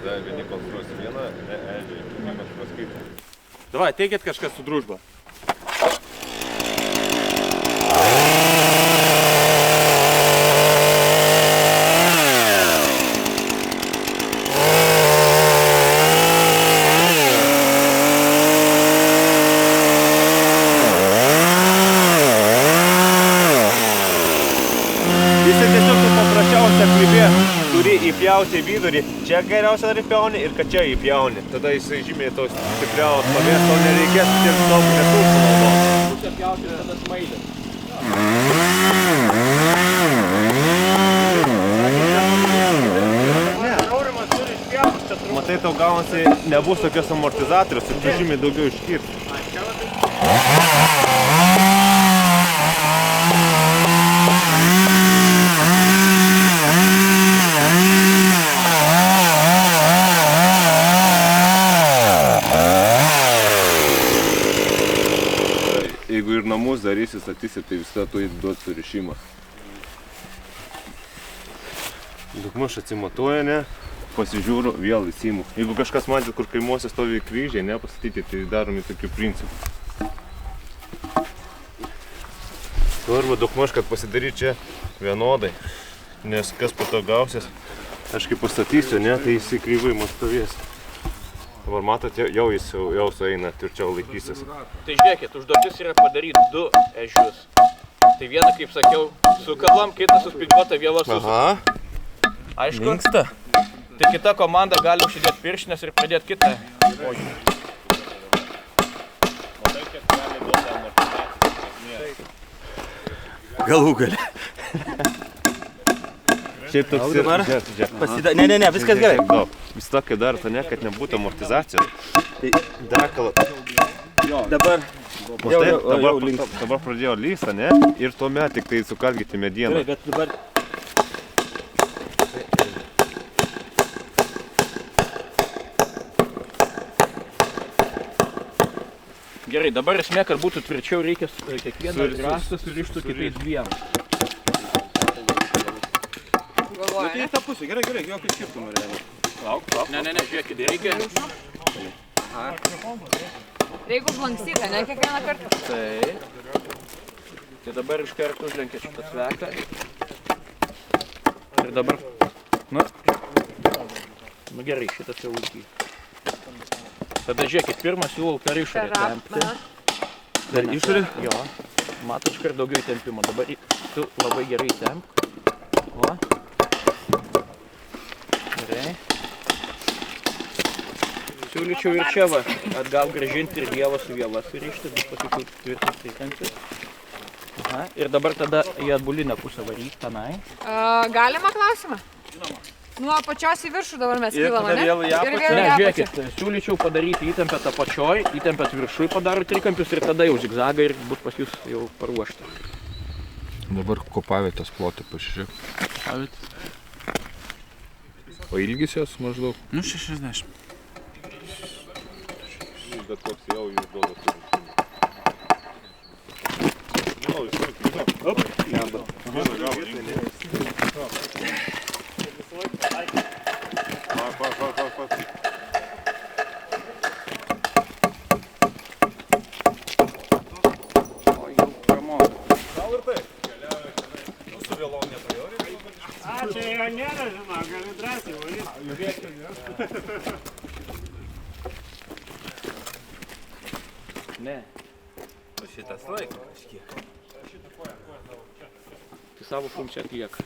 tada vieni konstruos vieną, ne ežiai, vieni konstruos kitą. Davai, teikit kažkas su družba. Turi įpjauti vidurį, čia geriausia dar įpjauni ir kad čia įpjauni. Tada jisai žymiai tos stipriau stovės, to nereikės tiek daug resursų naudoti. Pusę pjauti ir tada smailės. Aurimas turi išpjauti čia trūkų. Matai, tau gaunasi nebus tokios amortizatorius ir tu žymiai daugiau iškirs. Jeigu ir namus darysi, statysi, tai visada tu duoti surišimą. Daugmaž atsimatuoja, ne? Pasižiūriu, vėl įsimu. Jeigu kažkas matyt, kur kaimuose stovi kryžiai, ne, pastatyti, tai daromi tokiu principu. Svarbu daugmaž, kad pasidaryti čia vienodai, nes kas po to gausis, aš kai pastatysiu, ne, tai jis kreivai man stovės. Dabar matot, jau jis jau sueina, tvirčiau laikysis. Tai žiūrėkit, užduotis yra padaryti 2 ežius. Tai vieną, kaip sakiau, sukalam, kitą suspilkuotą vėlą susukam. Aišku? Linksta. Tai kita komanda gali užsidėti pirštinės ir pradėti kitą požiūrį. Matai, kiek gali duoti amortizacijos. Galų gali. Šiaip toks ir... Ne, viskas gerai. Vis tokį darto, ne, kad nebūtų amortizacijos. Tai dakalo. Dabar Dabar pradėjo lystą, ne? Ir tuomet tik tai sukalgyti medieną. gerai, bet dabar... Gerai, dabar esmė, kad būtų tvirčiau, reikia kiekvieną rąstą surištų kitais dviem. Nu tai į tą pusę, gerai, jokio skirtumo realiai. Lauk. Ne, žiūrėkit, reikia... Reikia užlankstyti, ne kiekvieną kartą. Taip. Tai dabar iš karto užlenkia šitą sveką. Ir dabar... Nu gerai, šitas jau užgyja. Tada žiūrėkit, pirmą siūlau per išorę tempti. Per išorę? Jo. Matot, iš karto daugiau tempimo. Dabar tu labai gerai tempk. Va. Gerai. Siūlyčiau ir čia va, atgal grąžinti ir vėlą su vėla surišti, bus pasikiau tvirtinti įtemptis. Aha, ir dabar tada į atbulinę pusę varyti tenai. Galima klausimą? Žinoma. Nuo apačios į viršų dabar mes kylam, ne? Ne, žiūrėkit, siūlyčiau padaryti įtempę apačioj, įtempę viršui padaro trikampius ir tada jau zigzagą ir bus pas jūs jau paruošta. Dabar kopavietės plotį pažiūrėk. Kopavietės? O ilgis jos maždaug? Nu 60. Bet koks jau jūs duoda surišimą. Žinau, jūs turite, žinau. Jamba. Vieną galą, ne? Pa. O jau pramoka. Gal ir taip. Nu, su vėlom neturėjau reikalų. Čia jo nėra, žinau, gali drąsiai varyti. Ne. Šitas laiko kažkiek. Tai savo funkciją atlieka.